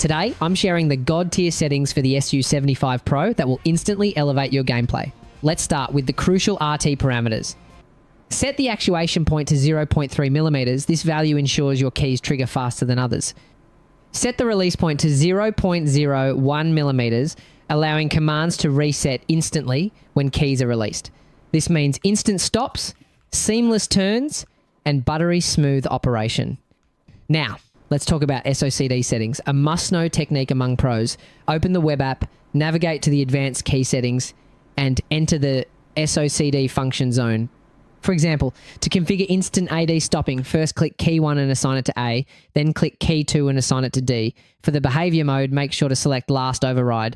Today, I'm sharing the god tier settings for the SU75 Pro that will instantly elevate your gameplay. Let's start with the crucial RT parameters. Set the actuation point to 0.3 millimeters. This value ensures your keys trigger faster than others. Set the release point to 0.01 millimeters, allowing commands to reset instantly when keys are released. This means instant stops, seamless turns, and buttery smooth operation. Now, let's talk about SOCD settings, a must-know technique among pros. Open the web app, navigate to the advanced key settings, and enter the SOCD function zone. For example, to configure instant AD stopping, first click key 1 and assign it to A, then click key 2 and assign it to D. For the behavior mode, make sure to select last override.